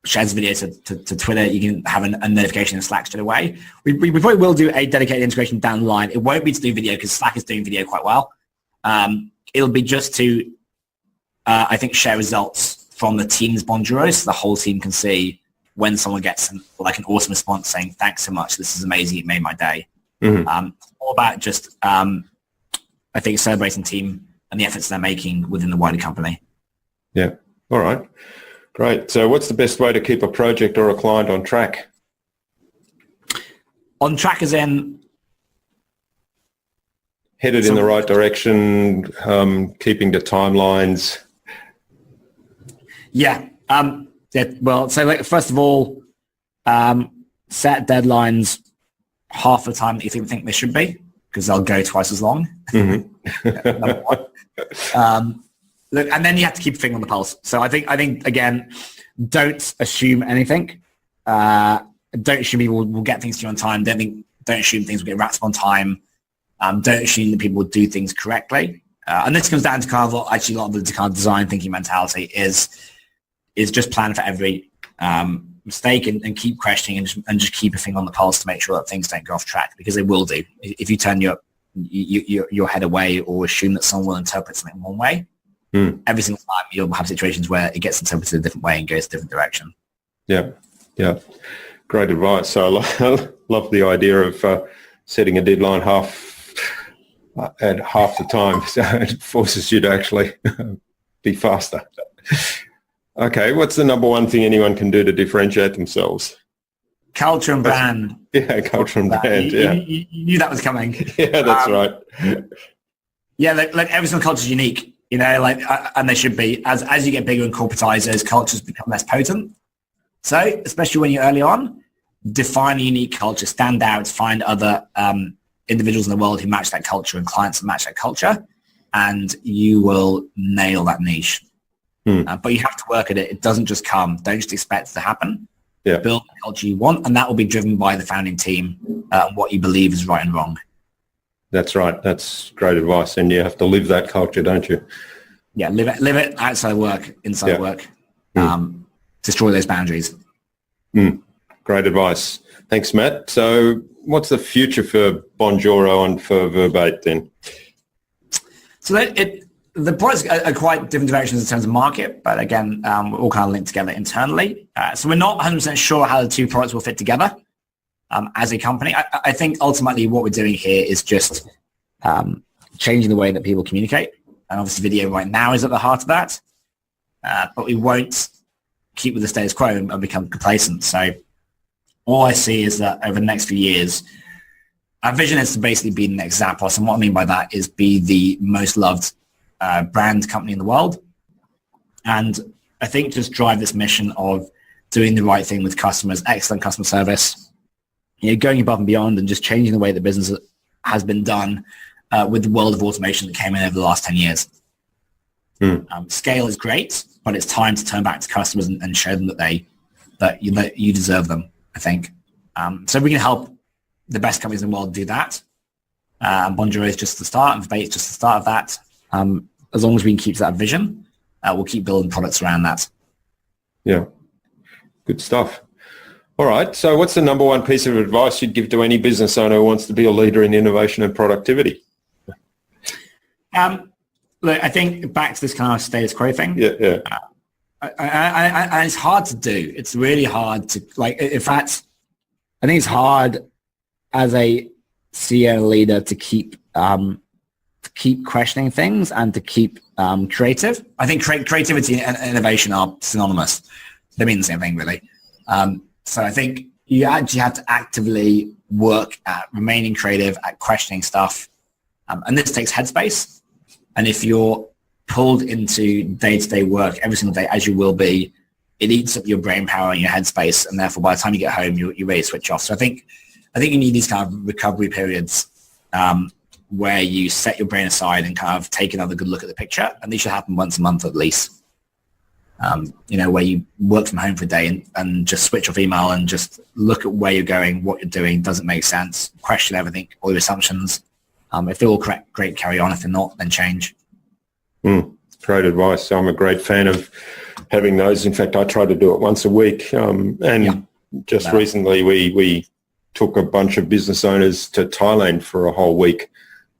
shares a video to Twitter, you can have a notification in Slack straight away. We probably will do a dedicated integration down the line. It won't be to do video because Slack is doing video quite well. It'll be just to, I think, share results from the team's Bonjoro so the whole team can see when someone gets an awesome response saying, thanks so much, this is amazing, it made my day. All about just, I think, celebrating team and the efforts they're making within the wider company. Yeah. All right. Great. So what's the best way to keep a project or a client on track? On track as in? Headed in the right direction, keeping the timelines. Yeah. Well, so first of all, set deadlines half the time that you think they should be, because they'll go twice as long. Number one. Look, and then you have to keep a finger on the pulse. So I think again, don't assume anything. Don't assume people will get things to you on time. Don't assume things will get wrapped up on time. Don't assume that people will do things correctly. And this comes down to kind of actually a lot of the kind of design thinking mentality is just plan for every mistake and keep questioning and just keep a finger on the pulse to make sure that things don't go off track, because they will do. If you turn your head away or assume that someone will interpret something one way, every single time you'll have situations where it gets interpreted a different way and goes a different direction. Yeah. Great advice. So I love the idea of setting a deadline at half the time, so it forces you to actually be faster. Okay, what's the number one thing anyone can do to differentiate themselves? Culture and brand. Yeah, culture and brand. You knew that was coming. Yeah, that's right. Yeah, like every single culture is unique, and they should be. As you get bigger and corporatize, those cultures become less potent. So, especially when you're early on, define a unique culture, stand out, find other individuals in the world who match that culture and clients that match that culture, and you will nail that niche. But you have to work at it. It doesn't just come. Don't just expect it to happen. Yeah. Build the culture you want, and that will be driven by the founding team, what you believe is right and wrong. That's right. That's great advice. And you have to live that culture, don't you? Yeah, live it outside of work, inside of work. Destroy those boundaries. Great advice. Thanks, Matt. So what's the future for Bonjoro and for Verbate then? So the products are quite different directions in terms of market, but again, we're all kind of linked together internally. So we're not 100% sure how the two products will fit together as a company. I think ultimately what we're doing here is just changing the way that people communicate. And obviously video right now is at the heart of that. But we won't keep with the status quo and become complacent. So all I see is that over the next few years, our vision is to basically be the next Zappos. And what I mean by that is be the most loved brand company in the world. And I think just drive this mission of doing the right thing with customers, excellent customer service, going above and beyond and just changing the way that business has been done with the world of automation that came in over the last 10 years. Scale is great, but it's time to turn back to customers and show them that you deserve them, I think. So we can help the best companies in the world do that. Bonjoro is just the start, and Verbate is just the start of that. As long as we can keep to that vision, we'll keep building products around that. Yeah, good stuff. All right, so what's the number one piece of advice you'd give to any business owner who wants to be a leader in innovation and productivity? Look, I think back to this kind of status quo thing. Yeah. And it's hard to do. It's really hard to, in fact, I think it's hard as a CEO leader to keep questioning things and to keep creative. I think creativity and innovation are synonymous. They mean the same thing, really. So I think you actually have to actively work at remaining creative, at questioning stuff. And this takes headspace. And if you're pulled into day-to-day work every single day, as you will be, it eats up your brain power and your headspace. And therefore, by the time you get home, you're ready to switch off. So I think you need these kind of recovery periods where you set your brain aside and kind of take another good look at the picture. And these should happen once a month at least. Where you work from home for a day and just switch off email and just look at where you're going, what you're doing, does it make sense, question everything, all your assumptions. If they're all correct, great, carry on. If they're not, then change. Great advice. I'm a great fan of having those. In fact, I try to do it once a week. Just recently we took a bunch of business owners to Thailand for a whole week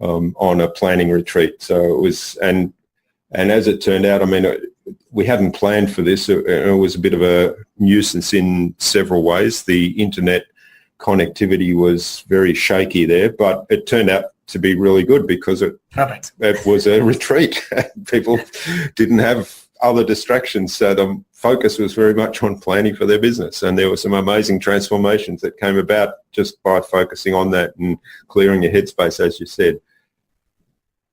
on a planning retreat. So it was, and as it turned out, we hadn't planned for this. It was a bit of a nuisance in several ways. The internet connectivity was very shaky there, but it turned out to be really good because it was a retreat. People didn't have other distractions, so the focus was very much on planning for their business, and there were some amazing transformations that came about just by focusing on that and clearing your headspace, as you said.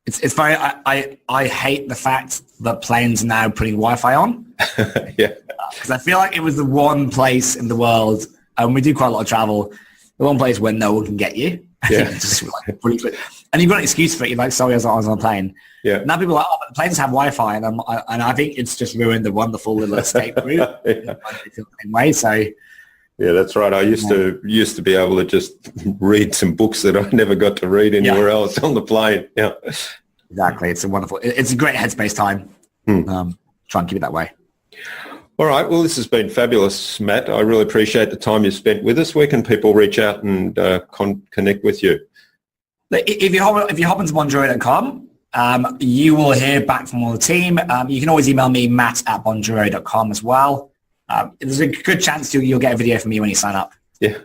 It's funny. I hate the fact that planes are now putting Wi-Fi on. Yeah, because I feel like it was the one place in the world, and we do quite a lot of travel, the one place where no one can get you. Yeah. And you've got an excuse for it. You're like, sorry, I was on a plane. Yeah. Now people are like, but the planes have Wi-Fi, and I think it's just ruined the wonderful little escape route. Way. So yeah, that's right. I used to be able to just read some books that I never got to read anywhere else on the plane. Yeah, exactly. It's a great headspace time. Try and keep it that way. All right. Well, this has been fabulous, Matt. I really appreciate the time you spent with us. Where can people reach out and connect with you? If you hop into bonjoro.com, you will hear back from all the team. You can always email me, matt@bonjoro.com as well. There's a good chance you'll get a video from me when you sign up. Yeah.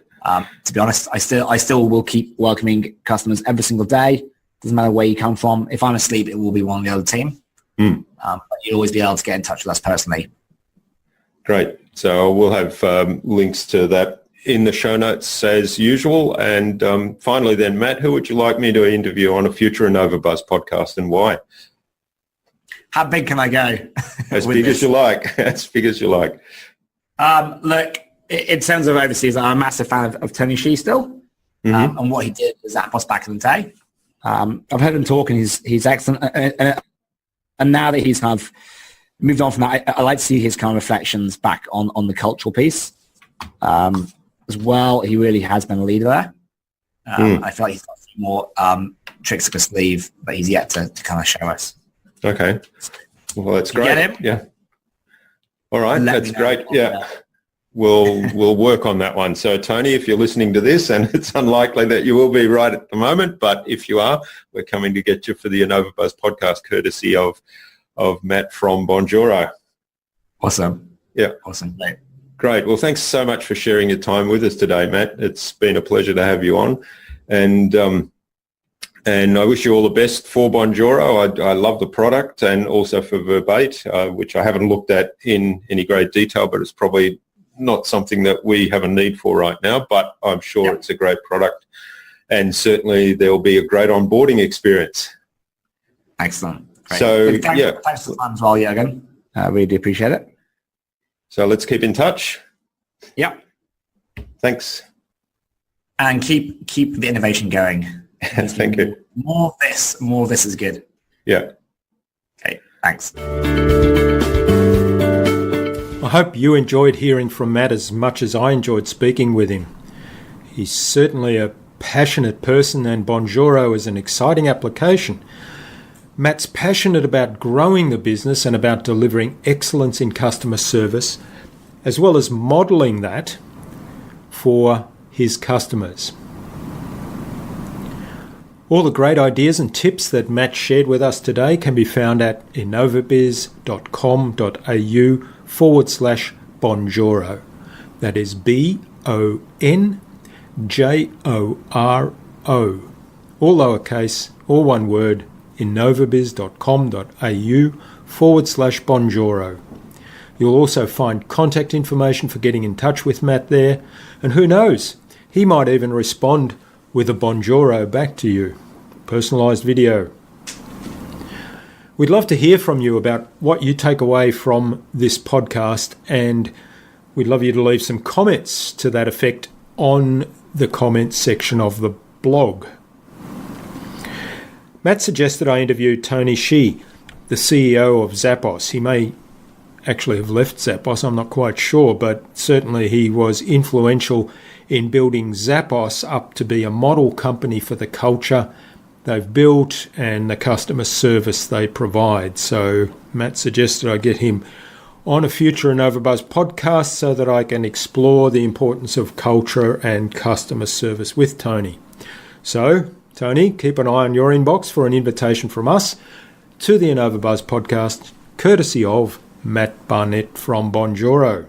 To be honest, I still will keep welcoming customers every single day. Doesn't matter where you come from. If I'm asleep, it will be one of the other team. But you'll always be able to get in touch with us personally. Great. So we'll have links to that in the show notes as usual. And finally then, Matt, who would you like me to interview on a future InnovaBuzz podcast and why? How big can I go? As big as you like. As big as you like. Look, in terms of overseas, I'm a massive fan of Tony Shi still, and what he did with Zappos back in the day. I've heard him talk, and he's excellent. And now that he's kind of moved on from that, I like to see his kind of reflections back on the cultural piece as well. He really has been a leader there. I feel like he's got a few more tricks up his sleeve that he's yet to kind of show us. Okay. Well, that's great. Get him? Yeah. All right. That's great. Yeah. Yeah. We'll work on that one. So, Tony, if you're listening to this, and it's unlikely that you will be right at the moment, but if you are, we're coming to get you for the InnovaBuzz podcast, courtesy of Matt from Bonjoro. Awesome. Yeah. Awesome. Great. Well, thanks so much for sharing your time with us today, Matt. It's been a pleasure to have you on. And I wish you all the best for Bonjoro. I love the product, and also for Verbate, which I haven't looked at in any great detail, but it's probably not something that we have a need for right now, but I'm sure it's a great product, and certainly there'll be a great onboarding experience. Excellent. Great. So, thanks for the time as well, Jürgen. I really do appreciate it. So let's keep in touch. Yep. Thanks. And keep the innovation going. Thank you. More of this is good. Yeah. Okay, thanks. I hope you enjoyed hearing from Matt as much as I enjoyed speaking with him. He's certainly a passionate person, and Bonjoro is an exciting application. Matt's passionate about growing the business and about delivering excellence in customer service, as well as modelling that for his customers. All the great ideas and tips that Matt shared with us today can be found at innovabiz.com.au/Bonjoro. That is BONJORO. All lowercase, all one word, innovabiz.com.au/Bonjoro. You'll also find contact information for getting in touch with Matt there, and who knows, he might even respond with a Bonjoro back to you. Personalised video. We'd love to hear from you about what you take away from this podcast, and we'd love you to leave some comments to that effect on the comments section of the blog. Matt suggested I interview Tony Shi, the CEO of Zappos. He may actually have left Zappos, I'm not quite sure, but certainly he was influential in building Zappos up to be a model company for the culture they've built and the customer service they provide. So Matt suggested I get him on a future InnovaBuzz podcast so that I can explore the importance of culture and customer service with Tony. So, Tony, keep an eye on your inbox for an invitation from us to the InnovaBuzz podcast, courtesy of Matt Barnett from Bonjoro.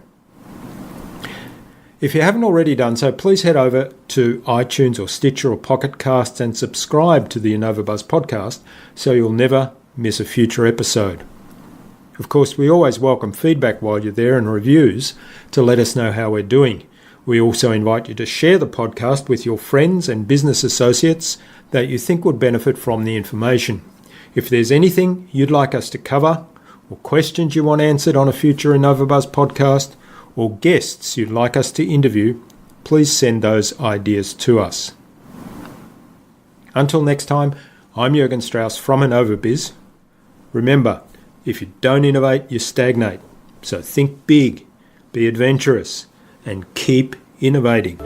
If you haven't already done so, please head over to iTunes or Stitcher or Pocket Casts and subscribe to the InnovaBuzz podcast so you'll never miss a future episode. Of course, we always welcome feedback while you're there and reviews to let us know how we're doing. We also invite you to share the podcast with your friends and business associates that you think would benefit from the information. If there's anything you'd like us to cover, or questions you want answered on a future InnovaBuzz podcast, or guests you'd like us to interview, please send those ideas to us. Until next time, I'm Jürgen Strauss from InnovaBiz. Remember, if you don't innovate, you stagnate. So think big, be adventurous, and keep innovating.